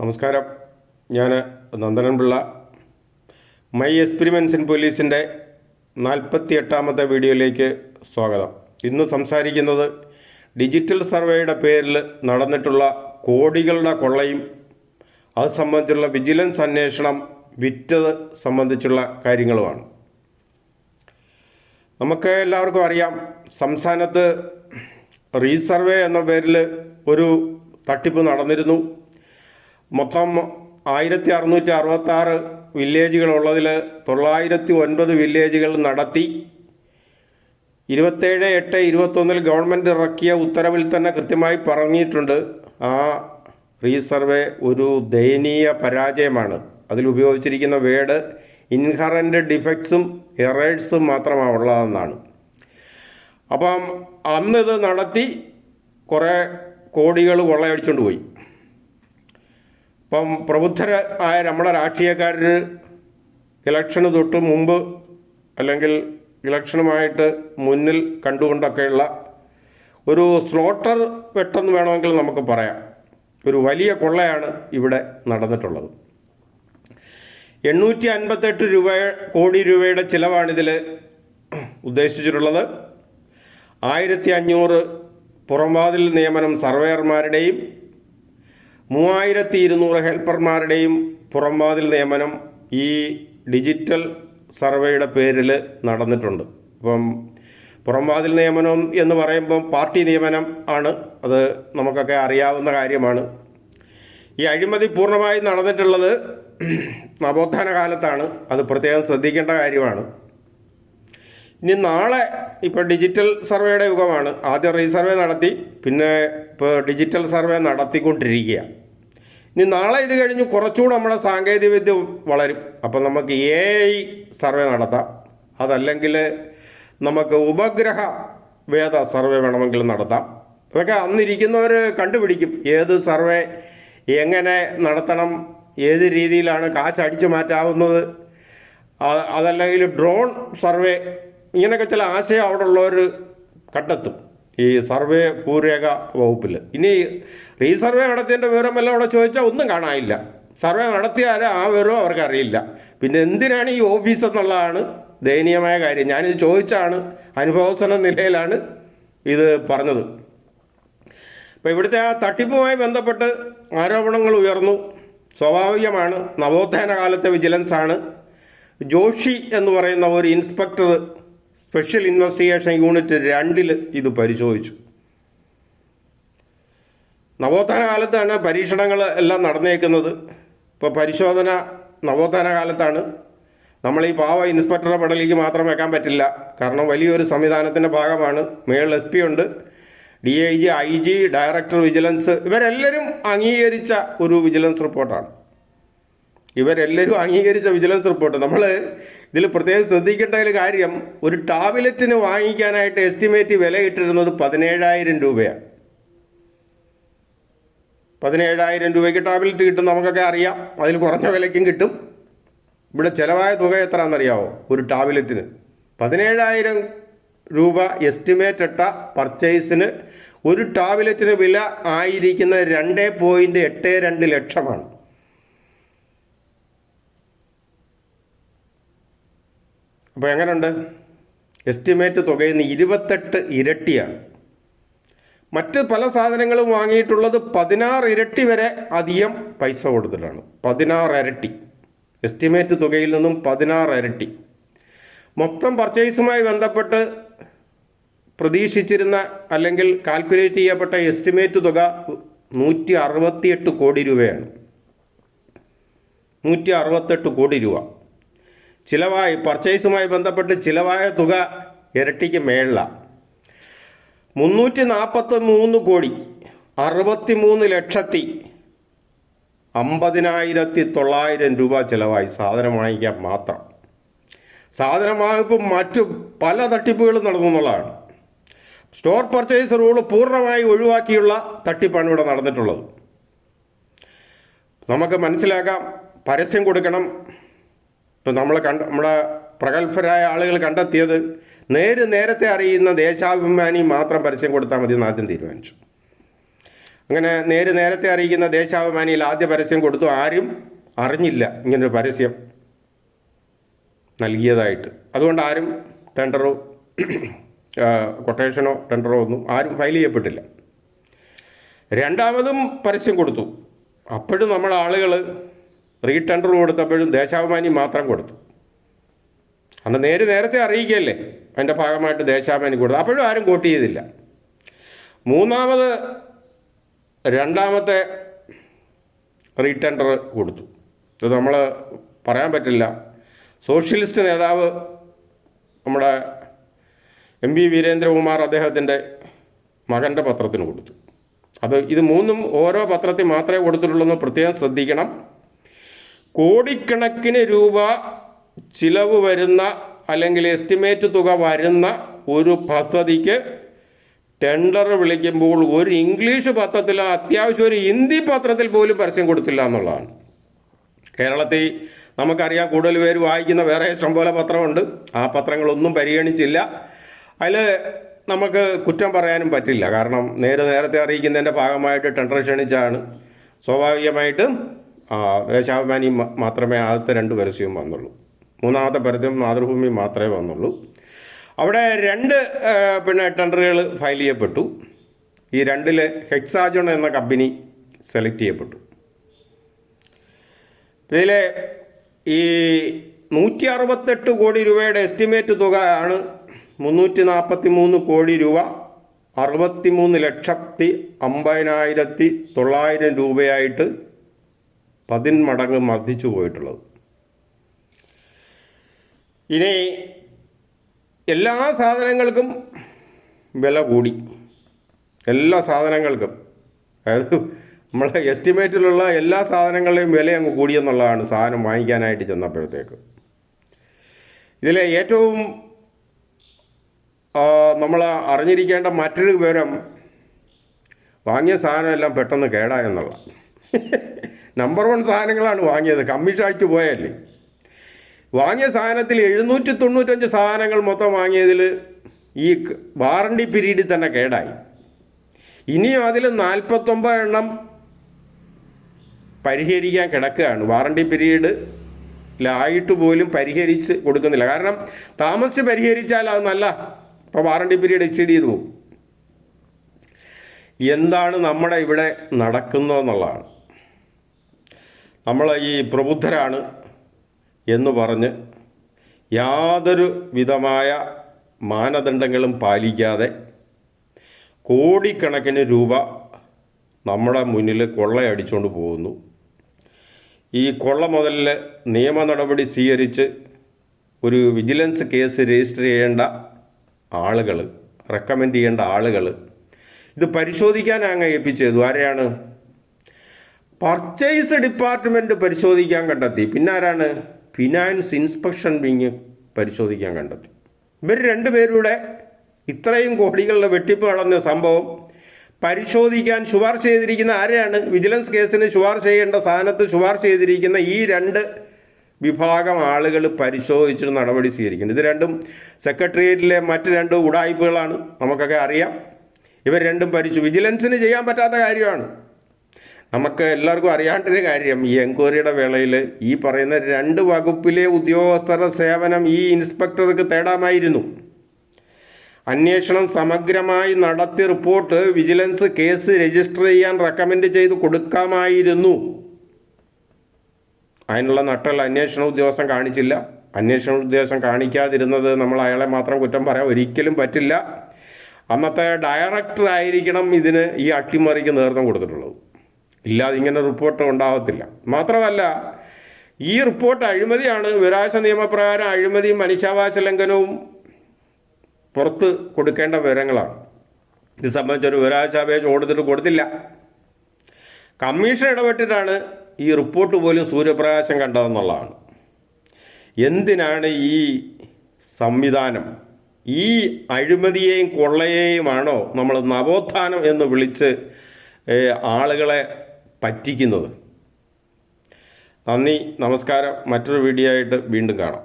നമസ്കാരം. ഞാൻ Nandanan Pillai. My experiments in പോലീസിൻ്റെ 48ാമത്തെ വീഡിയോയിലേക്ക് സ്വാഗതം. ഇന്ന് സംസാരിക്കുന്നത് ഡിജിറ്റൽ സർവേയുടെ പേരിൽ നടന്നിട്ടുള്ള കോടികളുടെ കൊള്ളയും അത് സംബന്ധിച്ചുള്ള വിജിലൻസ് അന്വേഷണം വിറ്റത് സംബന്ധിച്ചുള്ള കാര്യങ്ങളുമാണ്. നമുക്ക് എല്ലാവർക്കും അറിയാം, സംസ്ഥാനത്ത് റീസർവേ എന്ന പേരിൽ ഒരു തട്ടിപ്പ് നടന്നിരുന്നു. മൊത്തം 1666 വില്ലേജുകളുള്ളതിൽ 909 വില്ലേജുകൾ നടത്തി. 27/8/21 ഗവൺമെൻറ് ഇറക്കിയ ഉത്തരവിൽ തന്നെ കൃത്യമായി പറഞ്ഞിട്ടുണ്ട്, ആ റീസർവേ ഒരു ദയനീയ പരാജയമാണ്. അതിലുപയോഗിച്ചിരിക്കുന്ന വേർഡ് ഇൻഹറൻ്റ് ഡിഫക്ട്സും എറേഴ്സും മാത്രമാണ് ഉള്ളതെന്നാണ്. അപ്പം അന്നിത് നടത്തി കുറേ കോടികൾ കൊള്ളയടിച്ചുകൊണ്ട് പോയി. ഇപ്പം പ്രബുദ്ധരായ നമ്മുടെ രാഷ്ട്രീയക്കാർ ഇലക്ഷന് തൊട്ട് മുമ്പ് അല്ലെങ്കിൽ ഇലക്ഷനുമായിട്ട് മുന്നിൽ കണ്ടുകൊണ്ടൊക്കെയുള്ള ഒരു സ്ലോട്ടർ വെട്ടെന്ന് വേണമെങ്കിൽ നമുക്ക് പറയാം. ഒരു വലിയ കൊള്ളയാണ് ഇവിടെ നടന്നിട്ടുള്ളത്. 858 കോടി രൂപയുടെ ചിലവാണിതിൽ ഉദ്ദേശിച്ചിട്ടുള്ളത്. 1500 പുറംവാതിൽ നിയമനം സർവേയർമാരുടെയും 3200 ഹെൽപ്പർമാരുടെയും പുറംവാതിൽ നിയമനം ഈ ഡിജിറ്റൽ സർവേയുടെ പേരിൽ നടന്നിട്ടുണ്ട്. അപ്പം പുറംവാതിൽ നിയമനം എന്ന് പറയുമ്പം പാർട്ടി നിയമനം ആണ്, അത് നമുക്കൊക്കെ അറിയാവുന്ന കാര്യമാണ്. ഈ അഴിമതി പൂർണ്ണമായി നടന്നിട്ടുള്ളത് നവോത്ഥാന കാലത്താണ്, അത് പ്രത്യേകം ശ്രദ്ധിക്കേണ്ട കാര്യമാണ്. ഇനി നാളെ ഇപ്പോൾ ഡിജിറ്റൽ സർവേയുടെ യുഗമാണ്. ആദ്യം റീസർവേ നടത്തി, പിന്നെ ഇപ്പോൾ ഡിജിറ്റൽ സർവേ നടത്തിക്കൊണ്ടിരിക്കുക. ഇനി നാളെ ഇത് കഴിഞ്ഞ് കുറച്ചുകൂടെ നമ്മുടെ സാങ്കേതികവിദ്യ വളരും. അപ്പം നമുക്ക് AI സർവേ നടത്താം, അതല്ലെങ്കിൽ നമുക്ക് ഉപഗ്രഹ വേദ സർവേ വേണമെങ്കിൽ നടത്താം. ഇതൊക്കെ അന്നിരിക്കുന്നവർ കണ്ടുപിടിക്കും, ഏത് സർവേ എങ്ങനെ നടത്തണം, ഏത് രീതിയിലാണ് കാശ് അടിച്ചു മാറ്റാവുന്നത്, അതല്ലെങ്കിൽ ഡ്രോൺ സർവേ, ഇങ്ങനെയൊക്കെ ചില ആശയം അവിടെ ഉള്ളവർ കണ്ടെത്തും ഈ സർവേ ഭൂരേഖ വകുപ്പിൽ. ഇനി റീസർവേ നടത്തിയതിൻ്റെ വിവരം വല്ലതും അവിടെ ചോദിച്ചാൽ ഒന്നും കാണാനില്ല. സർവേ നടത്തിയാൽ ആ വിവരവും അവർക്കറിയില്ല. പിന്നെ എന്തിനാണ് ഈ ഓഫീസ് എന്നുള്ളതാണ് ദയനീയമായ കാര്യം. ഞാനിത് ചോദിച്ചാണ്, അനുഭവസ്ഥന നിലയിലാണ് ഇത് പറഞ്ഞത്. അപ്പോൾ ഇവിടുത്തെ ആ തട്ടിപ്പുമായി ബന്ധപ്പെട്ട് ആരോപണങ്ങൾ ഉയർന്നു. സ്വാഭാവികമാണ്, നവോത്ഥാന കാലത്തെ വിജിലൻസാണ്. ജോഷി എന്ന് പറയുന്ന ഒരു ഇൻസ്പെക്ടർ സ്പെഷ്യൽ ഇൻവെസ്റ്റിഗേഷൻ യൂണിറ്റ് 2 ഇത് പരിശോധിച്ചു. നവോത്ഥാന കാലത്താണ് പരീക്ഷണങ്ങൾ എല്ലാം നടന്നേക്കുന്നത്. ഇപ്പോൾ പരിശോധന നവോത്ഥാന കാലത്താണ്. നമ്മൾ ഈ പാവ ഇൻസ്പെക്ടറുടെ പടലിലേക്ക് മാത്രം വെക്കാൻ പറ്റില്ല, കാരണം വലിയൊരു സംവിധാനത്തിൻ്റെ ഭാഗമാണ്. മേളിൽ SP ഉണ്ട്, DIG, IG, ഡയറക്ടർ വിജിലൻസ്, ഇവരെല്ലാവരും അംഗീകരിച്ച ഒരു വിജിലൻസ് റിപ്പോർട്ടാണ്. ഇവരെല്ലാവരും അംഗീകരിച്ച വിജിലൻസ് റിപ്പോർട്ട്. നമ്മൾ ഇതിൽ പ്രത്യേകം ശ്രദ്ധിക്കേണ്ട ഒരു കാര്യം, ഒരു ടാബ്ലറ്റിന് വാങ്ങിക്കാനായിട്ട് എസ്റ്റിമേറ്റ് വില ഇട്ടിരുന്നത് 17,000 രൂപയാണ്. 17,000 രൂപയ്ക്ക് ടാബ്ലറ്റ് കിട്ടും, നമുക്കൊക്കെ അറിയാം. അതിൽ കുറഞ്ഞ വിലയ്ക്കും കിട്ടും. ഇവിടെ ചിലവായ തുക എത്രയാണെന്നറിയാമോ? ഒരു ടാബ്ലറ്റിന് 17,000 രൂപ എസ്റ്റിമേറ്റ് ഇട്ട പർച്ചേസിന് ഒരു ടാബ്ലറ്റിന് വില ആയിരിക്കുന്ന 2.82 ലക്ഷമാണ്. അപ്പോൾ എങ്ങനെയുണ്ട്? എസ്റ്റിമേറ്റ് തുകയിൽ നിന്ന് 28 ഇരട്ടിയാണ്. മറ്റ് പല സാധനങ്ങളും വാങ്ങിയിട്ടുള്ളത് 16 ഇരട്ടി വരെ അധികം പൈസ കൊടുത്തിട്ടാണ്. 16 ഇരട്ടി എസ്റ്റിമേറ്റ് തുകയിൽ നിന്നും 16 ഇരട്ടി. മൊത്തം പർച്ചേസുമായി ബന്ധപ്പെട്ട് പ്രതീക്ഷിച്ചിരുന്ന അല്ലെങ്കിൽ കാൽക്കുലേറ്റ് ചെയ്യപ്പെട്ട എസ്റ്റിമേറ്റ് തുക 168 കോടി രൂപയാണ്. 168 കോടി രൂപ ചിലവായി. പർച്ചേസുമായി ബന്ധപ്പെട്ട് ചിലവായ തുക ഇരട്ടിക്ക് മേളിലാണ്. 343 കോടി 63,50,900 രൂപ ചിലവായി സാധനം വാങ്ങിക്കാൻ മാത്രം. സാധനം വാങ്ങിയപ്പോൾ മറ്റു പല തട്ടിപ്പുകളും നടന്നു എന്നുള്ളതാണ്. സ്റ്റോർ പർച്ചേസ് റൂൾ പൂർണ്ണമായി ഒഴിവാക്കിയുള്ള തട്ടിപ്പാണ് ഇവിടെ നടന്നിട്ടുള്ളത്. നമുക്ക് മനസ്സിലാക്കാം, പരസ്യം കൊടുക്കണം. ഇപ്പം നമ്മുടെ പ്രഗത്ഭരായ ആളുകൾ കണ്ടെത്തിയത് നേരത്തെ അറിയുന്ന ദേശാഭിമാനി മാത്രം പരസ്യം കൊടുത്താൽ മതി എന്ന് ആദ്യം തീരുമാനിച്ചു. അങ്ങനെ നേരത്തെ അറിയിക്കുന്ന ദേശാഭിമാനിയിൽ ആദ്യ പരസ്യം കൊടുത്തു. ആരും അറിഞ്ഞില്ല ഇങ്ങനൊരു പരസ്യം നൽകിയതായിട്ട്. അതുകൊണ്ട് ആരും ടെൻഡറോ കൊട്ടേഷനോ ടെൻഡറോ ഒന്നും ആരും ഫയൽ ചെയ്യപ്പെട്ടില്ല. രണ്ടാമതും പരസ്യം കൊടുത്തു. അപ്പോഴും നമ്മുടെ ആളുകൾ റീടെൻഡർ കൊടുത്തപ്പോഴും ദേശാഭിമാനി മാത്രം കൊടുത്തു. അന്ന് നേരത്തെ അറിയിക്കുകയല്ലേ, അതിൻ്റെ ഭാഗമായിട്ട് ദേശാഭിമാനി കൊടുത്തു. അപ്പോഴും ആരും വോട്ട് ചെയ്തില്ല. രണ്ടാമത്തെ റീടെൻഡർ കൊടുത്തു. ഇത് നമ്മൾ പറയാൻ പറ്റില്ല. സോഷ്യലിസ്റ്റ് നേതാവ് നമ്മുടെ MP വീരേന്ദ്രകുമാർ അദ്ദേഹത്തിൻ്റെ മകൻ്റെ പത്രത്തിന് കൊടുത്തു. ഇത് മൂന്നും ഓരോ പത്രത്തിൽ മാത്രമേ കൊടുത്തിട്ടുള്ളൂ. പ്രത്യേകം ശ്രദ്ധിക്കണം. കോടിക്കണക്കിന് രൂപ ചിലവ് വരുന്ന അല്ലെങ്കിൽ എസ്റ്റിമേറ്റ് തുക വരുന്ന ഒരു പദ്ധതിക്ക് ടെൻഡർ വിളിക്കുമ്പോൾ ഒരു ഇംഗ്ലീഷ് പത്രത്തിൽ, അത്യാവശ്യം ഒരു ഹിന്ദി പത്രത്തിൽ പോലും പരസ്യം കൊടുത്തില്ല എന്നുള്ളതാണ്. കേരളത്തിൽ നമുക്കറിയാം, കൂടുതൽ പേര് വായിക്കുന്ന വേറെ ഇഷ്ടംപോലെ പത്രമുണ്ട്. ആ പത്രങ്ങളൊന്നും പരിഗണിച്ചില്ല. അതിൽ നമുക്ക് കുറ്റം പറയാനും പറ്റില്ല. കാരണം നേരത്തെ അറിയിക്കുന്നതിൻ്റെ ഭാഗമായിട്ട് ടെൻഡർ ക്ഷണിച്ചാണ്. സ്വാഭാവികമായിട്ടും ദേശാഭിമാനി മാത്രമേ ആദ്യത്തെ 2 പരസ്യവും വന്നുള്ളൂ. മൂന്നാമത്തെ പരസ്യം മാതൃഭൂമി മാത്രമേ വന്നുള്ളൂ. അവിടെ 2 ടെൻഡറുകൾ ഫയൽ ചെയ്യപ്പെട്ടു. ഈ 2ൽ ഹെക്സാജോൺ എന്ന കമ്പനി സെലക്ട് ചെയ്യപ്പെട്ടു. ഇതിൽ ഈ 168 കോടി രൂപയുടെ എസ്റ്റിമേറ്റ് തുക ആണ് 343 കോടി രൂപ 63,50,900 രൂപയായിട്ട് 10 മടങ്ങ് വർദ്ധിച്ചു പോയിട്ടുള്ളത്. ഇനി എല്ലാ സാധനങ്ങൾക്കും വില കൂടി. എല്ലാ സാധനങ്ങൾക്കും, അതായത് നമ്മളെ എസ്റ്റിമേറ്റിലുള്ള എല്ലാ സാധനങ്ങളുടെയും വില അങ്ങ് കൂടിയെന്നുള്ളതാണ് സാധനം വാങ്ങിക്കാനായിട്ട് ചെന്നപ്പോഴത്തേക്ക്. ഇതിൽ ഏറ്റവും നമ്മൾ അറിഞ്ഞിരിക്കേണ്ട മറ്റൊരു വിവരം, വാങ്ങിയ സാധനമെല്ലാം പെട്ടെന്ന് കേടായെന്നുള്ള. നമ്പർ 1 സാധനങ്ങളാണ് വാങ്ങിയത്. കമ്മീഷൻ അടിച്ചു പോയല്ലേ. വാങ്ങിയ സാധനത്തിൽ 795 സാധനങ്ങൾ മൊത്തം വാങ്ങിയതിൽ ഈ വാറണ്ടി പീരീഡിൽ തന്നെ കേടായി. ഇനിയും അതിൽ 49 എണ്ണം പരിഹരിക്കാൻ കിടക്കുകയാണ്. വാറണ്ടി പീരീഡിലായിട്ട് പോലും പരിഹരിച്ച് കൊടുക്കുന്നില്ല. കാരണം താമസിച്ച് പരിഹരിച്ചാൽ അത് നല്ല, ഇപ്പോൾ വാറണ്ടി പീരീഡ് എക്സീഡ് ചെയ്തു പോകും. എന്താണ് നമ്മുടെ ഇവിടെ നടക്കുന്നതെന്നുള്ളതാണ്. നമ്മൾ ഈ പ്രബുദ്ധരാണ് എന്ന് പറഞ്ഞ് യാതൊരു വിധമായ മാനദണ്ഡങ്ങളും പാലിക്കാതെ കോടിക്കണക്കിന് രൂപ നമ്മുടെ മുന്നിൽ കൊള്ളയടിച്ചുകൊണ്ട് പോകുന്നു. ഈ കൊള്ള മുതലിൽ നിയമ നടപടി സ്വീകരിച്ച് ഒരു വിജിലൻസ് കേസ് രജിസ്റ്റർ ചെയ്യേണ്ട ആളുകൾ, റെക്കമെൻഡ് ചെയ്യേണ്ട ആളുകൾ ഇത് പരിശോധിക്കാൻ അങ്ങ് ഏൽപ്പിച്ചത് ആരെയാണ്? പർച്ചേസ് ഡിപ്പാർട്ട്മെൻറ്റ് പരിശോധിക്കാൻ കണ്ടെത്തി. പിന്നെ ആരാണ്? ഫിനാൻസ് ഇൻസ്പെക്ഷൻ വിങ് പരിശോധിക്കാൻ കണ്ടെത്തി. ഇവർ 2 പേരുടെ ഇത്രയും കോടികളുടെ വെട്ടിപ്പ് നടന്ന സംഭവം പരിശോധിക്കാൻ ശുപാർശ ചെയ്തിരിക്കുന്ന ആരെയാണ്? വിജിലൻസ് കേസിന് ശുപാർശ ചെയ്യേണ്ട സ്ഥാനത്ത് ശുപാർശ ചെയ്തിരിക്കുന്ന ഈ 2 വിഭാഗം ആളുകൾ പരിശോധിച്ചിട്ട് നടപടി സ്വീകരിക്കുന്നത്. ഇത് 2 സെക്രട്ടേറിയറ്റിലെ മറ്റ് 2 ഉടായ്പകളാണ്, നമുക്കൊക്കെ അറിയാം. ഇവർ 2 വിജിലൻസിന് ചെയ്യാൻ പറ്റാത്ത കാര്യമാണ്. നമുക്ക് എല്ലാവർക്കും അറിയാണ്ടൊരു കാര്യം, ഈ എൻക്വയറിയുടെ വേളയിൽ ഈ പറയുന്ന 2 വകുപ്പിലെ ഉദ്യോഗസ്ഥരുടെ സേവനം ഈ ഇൻസ്പെക്ടർക്ക് തേടാമായിരുന്നു. അന്വേഷണം സമഗ്രമായി നടത്തി റിപ്പോർട്ട് വിജിലൻസ് കേസ് രജിസ്റ്റർ ചെയ്യാൻ റെക്കമെൻഡ് ചെയ്ത് കൊടുക്കാമായിരുന്നു. അതിനുള്ള നട്ടൽ അന്വേഷണ ഉദ്യോഗസ്ഥൻ കാണിച്ചില്ല. അന്വേഷണ ഉദ്യോഗസ്ഥൻ കാണിക്കാതിരുന്നത് നമ്മൾ അയാളെ മാത്രം കുറ്റം പറയാൻ ഒരിക്കലും പറ്റില്ല. അന്നത്തെ ഡയറക്ടർ ആയിരിക്കണം ഇതിന് ഈ അട്ടിമറിക്ക് നേതൃത്വം കൊടുത്തിട്ടുള്ളത്. ഇല്ലാതെ ഇങ്ങനെ റിപ്പോർട്ട് ഉണ്ടാകത്തില്ല. മാത്രമല്ല, ഈ റിപ്പോർട്ട് അഴിമതിയാണ്. വിവരാവകാശ നിയമപ്രകാരം അഴിമതിയും മനുഷ്യാവകാശ ലംഘനവും പുറത്ത് കൊടുക്കേണ്ട വിവരങ്ങളാണ്. ഇത് സംബന്ധിച്ചൊരു വിവരാവകാശാപേക്ഷ കൊടുത്തില്ല. കമ്മീഷൻ ഇടപെട്ടിട്ടാണ് ഈ റിപ്പോർട്ട് പോലും സൂര്യപ്രകാശം കണ്ടതെന്നുള്ളതാണ്. എന്തിനാണ് ഈ സംവിധാനം ഈ അഴിമതിയെയും കൊള്ളയെയുമാണോ നമ്മൾ നവോത്ഥാനം എന്ന് വിളിച്ച് ആളുകളെ പറ്റിക്കുന്നത്? നന്ദി, നമസ്കാരം. മറ്റൊരു വീഡിയോ ആയിട്ട് വീണ്ടും കാണാം.